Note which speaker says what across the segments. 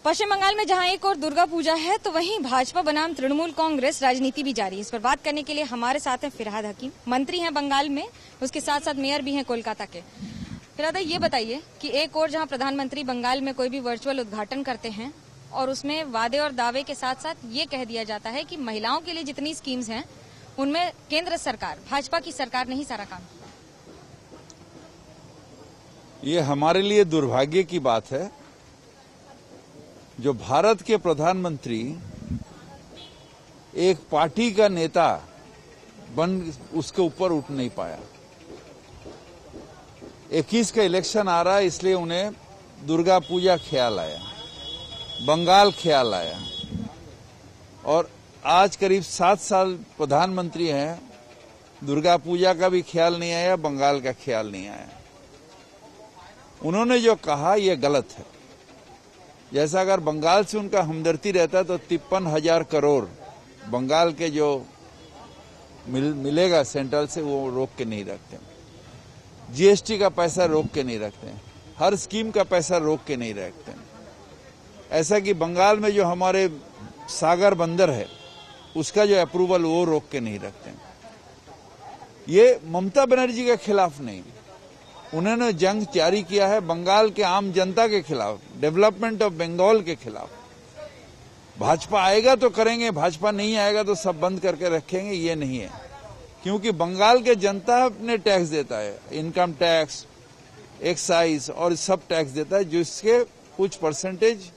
Speaker 1: पश्चिम बंगाल में जहां एक और दुर्गा पूजा है तो वहीं भाजपा बनाम तृणमूल कांग्रेस राजनीति भी जारी है। इस पर बात करने के लिए हमारे साथ हैं फिरहाद हकीम, मंत्री हैं बंगाल में, उसके साथ साथ मेयर भी हैं कोलकाता के। फिरहाद, ये बताइए कि एक और जहां प्रधानमंत्री बंगाल में कोई भी वर्चुअल उद्घाटन करते हैं और उसमें वादे और दावे के साथ साथ ये कह दिया जाता है कि महिलाओं के लिए जितनी स्कीम्स हैं उनमें केंद्र सरकार, भाजपा की सरकार ने ही सारा काम किया।
Speaker 2: ये हमारे लिए दुर्भाग्य की बात है जो भारत के प्रधानमंत्री एक पार्टी का नेता बन उसके ऊपर उठ नहीं पाया। 21 का इलेक्शन आ रहा है, इसलिए उन्हें दुर्गा पूजा ख्याल आया, बंगाल ख्याल आया, और आज करीब 7 साल प्रधानमंत्री हैं, दुर्गा पूजा का भी ख्याल नहीं आया, बंगाल का ख्याल नहीं आया। उन्होंने जो कहा यह गलत है। जैसा अगर बंगाल से उनका हमदर्दी रहता तो 53,000 करोड़ बंगाल के जो मिलेगा सेंट्रल से वो रोक के नहीं रखते, जीएसटी का पैसा रोक के नहीं रखते, हर स्कीम का पैसा रोक के नहीं रखते। ऐसा कि बंगाल में जो हमारे सागर बंदर है उसका जो अप्रूवल वो रोक के नहीं रखते। ये ममता बनर्जी के खिलाफ नहीं, उन्होंने जंग जारी किया है बंगाल के आम जनता के खिलाफ, डेवलपमेंट ऑफ बंगाल के खिलाफ। भाजपा आएगा तो करेंगे, भाजपा नहीं आएगा तो सब बंद करके रखेंगे, ये नहीं है। क्योंकि बंगाल के जनता अपने टैक्स देता है, इनकम टैक्स, एक्साइज और सब टैक्स देता है, जिसके कुछ परसेंटेज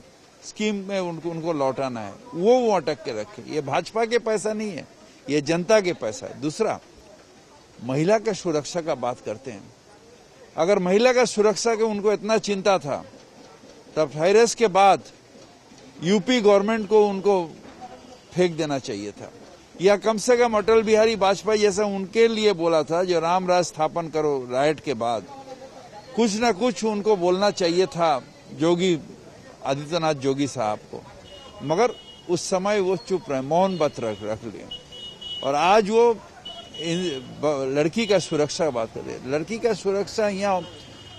Speaker 2: स्कीम में उनको लौटाना है, वो अटक के रखे। ये भाजपा के पैसा नहीं है, ये जनता के पैसा है। दूसरा, महिला का सुरक्षा का बात करते हैं। अगर महिला का सुरक्षा के उनको इतना चिंता था तब वायरस के बाद यूपी गवर्नमेंट को उनको फेंक देना चाहिए था, या कम से कम अटल बिहारी वाजपेयी जैसा उनके लिए बोला था जो राम राज स्थापन करो राइट के बाद, कुछ न कुछ उनको बोलना चाहिए था योगी आदित्यनाथ जोगी साहब को। मगर उस समय वो चुप रहे, मौन व्रत रख लिए। और आज वो लड़की का सुरक्षा बात कर रहे हैं। लड़की का सुरक्षा यहाँ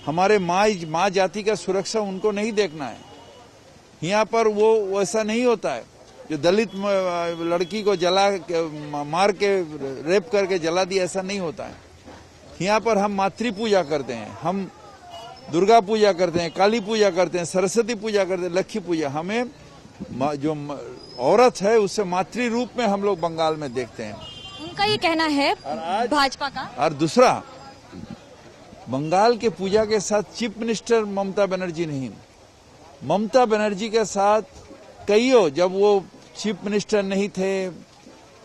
Speaker 2: हमारे माँ जाति का सुरक्षा उनको नहीं देखना है। यहाँ पर वो वैसा नहीं होता है जो दलित लड़की को मार के रेप करके जला दिया, ऐसा नहीं होता है। यहाँ पर हम मातृ पूजा करते हैं, हम दुर्गा पूजा करते हैं, काली पूजा करते हैं, सरस्वती पूजा करते हैं, लक्ष्मी पूजा। हमें जो औरत है उससे मातृ रूप में हम लोग बंगाल में देखते हैं।
Speaker 1: उनका ये कहना है भाजपा का।
Speaker 2: और दूसरा, बंगाल के पूजा के साथ चीफ मिनिस्टर ममता बनर्जी नहीं, ममता बनर्जी के साथ कईयों, जब वो चीफ मिनिस्टर नहीं थे,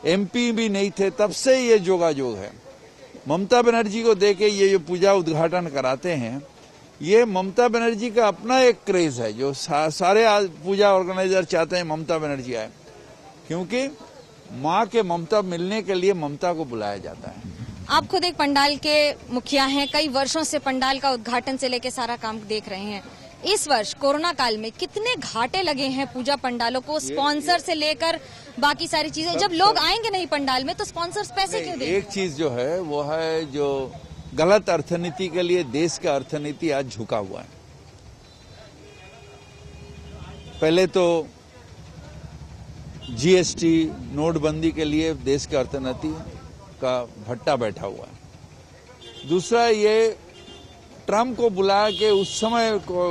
Speaker 2: एमपी भी नहीं थे, तब से ये जोगाजोग है। ममता बनर्जी को देके ये जो पूजा उद्घाटन कराते हैं, ये ममता बनर्जी का अपना एक क्रेज है जो सारे पूजा ऑर्गेनाइजर चाहते हैं ममता बनर्जी आए, क्योंकि माँ के ममता मिलने के लिए ममता को बुलाया जाता है।
Speaker 1: आप खुद एक पंडाल के मुखिया हैं, कई वर्षों से पंडाल का उद्घाटन से लेकर सारा काम देख रहे हैं। इस वर्ष कोरोना काल में कितने घाटे लगे हैं पूजा पंडालों को, स्पॉन्सर से लेकर बाकी सारी चीजें। जब लोग आएंगे नहीं पंडाल में तो स्पॉन्सर्स पैसे क्यों देंगे?
Speaker 2: एक चीज जो है वो है जो गलत अर्थनीति के लिए देश का अर्थनीति आज झुका हुआ है। पहले तो जीएसटी, नोटबंदी के लिए देश के अर्थनीति का भट्टा बैठा हुआ है। दूसरा, ये ट्रम्प को बुला के उस समय को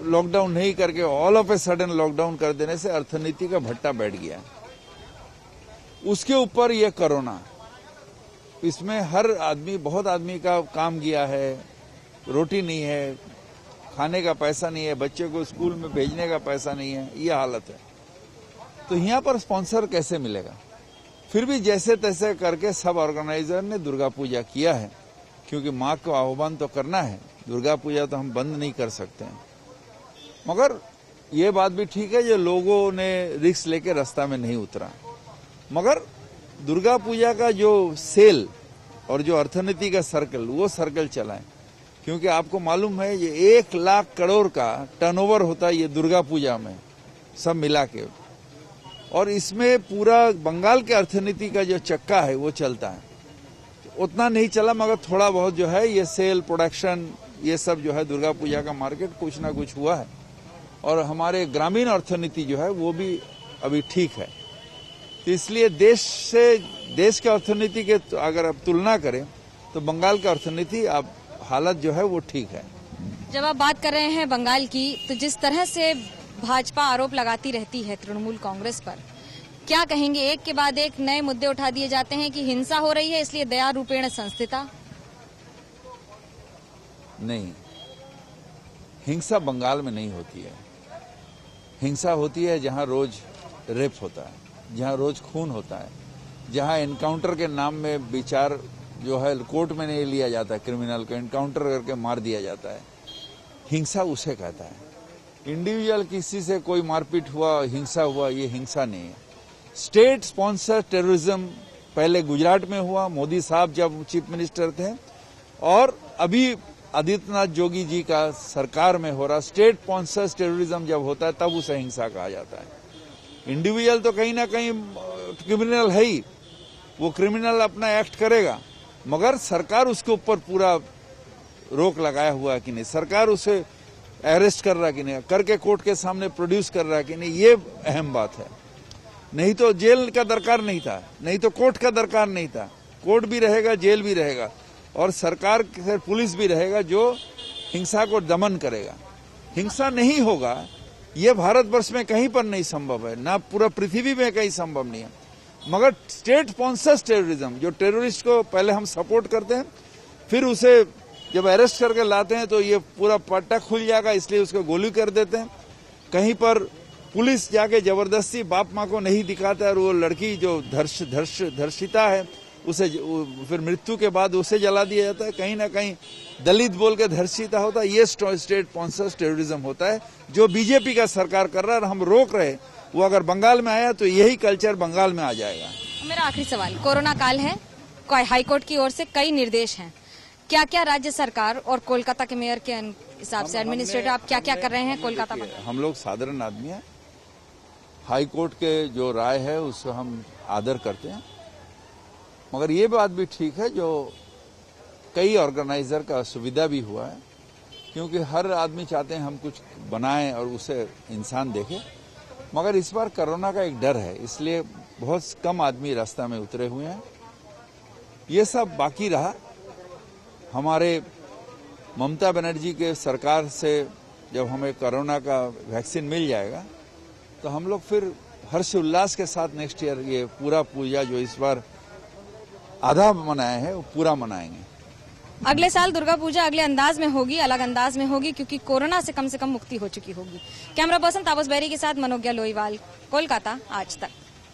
Speaker 2: लॉकडाउन नहीं करके all of a sudden lockdown कर देने से अर्थनीति का भट्टा बैठ गया है। उसके ऊपर ये कोरोना, इसमें हर आदमी, बहुत आदमी का काम गया है, रोटी नहीं है, खाने का पैसा नहीं है, बच्चे को स्कूल में भेजने का पैसा नहीं है, ये हालत है। तो यहाँ पर स्पॉन्सर कैसे मिलेगा? फिर भी जैसे तैसे करके सब ऑर्गेनाइजर ने दुर्गा पूजा किया है, क्योंकि माँ को आह्वान तो करना है। दुर्गा पूजा तो हम बंद नहीं कर सकते हैं। मगर ये बात भी ठीक है जो लोगों ने रिस्क लेके रास्ता में नहीं उतरा। मगर दुर्गा पूजा का जो सेल और जो अर्थनीति का सर्कल, वो सर्कल चला है। क्योंकि आपको मालूम है ये 1 लाख करोड़ का टर्नओवर होता है ये दुर्गा पूजा में सब मिला के, और इसमें पूरा बंगाल के अर्थनीति का जो चक्का है वो चलता है। उतना नहीं चला, मगर थोड़ा बहुत जो है ये सेल, प्रोडक्शन, ये सब जो है दुर्गा पूजा का मार्केट कुछ ना कुछ हुआ है। और हमारे ग्रामीण अर्थनीति जो है वो भी अभी ठीक है। तो इसलिए देश के अर्थनीति के अगर आप तुलना करें तो बंगाल का अर्थनीति अब हालत जो है वो ठीक है।
Speaker 1: जब आप बात कर रहे हैं बंगाल की, तो जिस तरह से भाजपा आरोप लगाती रहती है तृणमूल कांग्रेस पर, क्या कहेंगे? एक के बाद एक नए मुद्दे उठा दिए जाते हैं कि हिंसा हो रही है इसलिए दया रूपेण संस्थिता।
Speaker 2: नहीं, हिंसा बंगाल में नहीं होती है। हिंसा होती है जहां रोज रेप होता है, जहां रोज खून होता है, जहां एनकाउंटर के नाम में विचार जो है कोर्ट में नहीं लिया जाता है, क्रिमिनल को एनकाउंटर करके मार दिया जाता है। हिंसा उसे कहता है। इंडिविजुअल किसी से कोई मारपीट हुआ, हिंसा हुआ, ये हिंसा नहीं है। स्टेट स्पॉन्सर टेररिज्म पहले गुजरात में हुआ, मोदी साहब जब चीफ मिनिस्टर थे, और अभी आदित्यनाथ जोगी जी का सरकार में हो रहा स्टेट स्पॉन्सर टेररिज्म जब होता है तब उसे हिंसा कहा जाता है। इंडिविजुअल तो कहीं ना कहीं क्रिमिनल है ही, वो क्रिमिनल अपना एक्ट करेगा, मगर सरकार उसके ऊपर पूरा रोक लगाया हुआ है कि नहीं, सरकार उसे अरेस्ट कर रहा है कि नहीं, करके कोर्ट के सामने प्रोड्यूस कर रहा है कि नहीं, ये अहम बात है। नहीं तो जेल का दरकार नहीं था, नहीं तो कोर्ट का दरकार नहीं था। कोर्ट भी रहेगा, जेल भी रहेगा, और सरकार पुलिस भी रहेगा जो हिंसा को दमन करेगा। हिंसा नहीं होगा ये भारतवर्ष में कहीं पर नहीं संभव है, ना पूरा पृथ्वी में कहीं संभव नहीं है। मगर स्टेट स्पॉन्सर्स टेररिज्म, जो टेररिस्ट को पहले हम सपोर्ट करते हैं, फिर उसे जब अरेस्ट करके लाते हैं तो ये पूरा पट्टा खुल जाएगा, इसलिए उसको गोली कर देते हैं। कहीं पर पुलिस जाके जबरदस्ती बाप माँ को नहीं दिखाता है, और वो लड़की जो धर्षिता है उसे फिर मृत्यु के बाद उसे जला दिया जाता है। कहीं ना कहीं दलित बोल के धर्षिता होता है। ये स्टेट स्पॉन्सर्स टेररिज्म होता है जो बीजेपी का सरकार कर रहा है, और हम रोक रहे। वो अगर बंगाल में आया तो यही कल्चर बंगाल में आ जाएगा।
Speaker 1: मेरा आखिरी सवाल, कोरोना काल है, हाईकोर्ट की ओर से कई निर्देश हैं, क्या क्या राज्य सरकार और कोलकाता के मेयर के हिसाब से एडमिनिस्ट्रेटर आप क्या क्या कर रहे हैं कोलकाता में?
Speaker 2: हम लोग साधारण आदमी हैं, हाईकोर्ट के जो राय है उसको हम आदर करते हैं, मगर ये बात भी ठीक है जो कई ऑर्गेनाइजर का सुविधा भी हुआ है, क्योंकि हर आदमी चाहते हैं हम कुछ बनाएं और उसे इंसान देखे, मगर इस बार कोरोना का एक डर है, इसलिए बहुत कम आदमी रास्ता में उतरे हुए हैं। ये सब बाकी रहा। हमारे ममता बनर्जी के सरकार से जब हमें कोरोना का वैक्सीन मिल जाएगा तो हम लोग फिर हर्ष उल्लास के साथ नेक्स्ट ईयर ये पूरा पूजा जो इस बार आधा मनाए हैं वो पूरा मनाएंगे।
Speaker 1: अगले साल दुर्गा पूजा अगले अंदाज में होगी, अलग अंदाज में होगी, क्योंकि कोरोना से कम मुक्ति हो चुकी होगी। कैमरा पर्सन तापस बैरी के साथ मनोज्ञा लोईवाल, कोलकाता आज तक।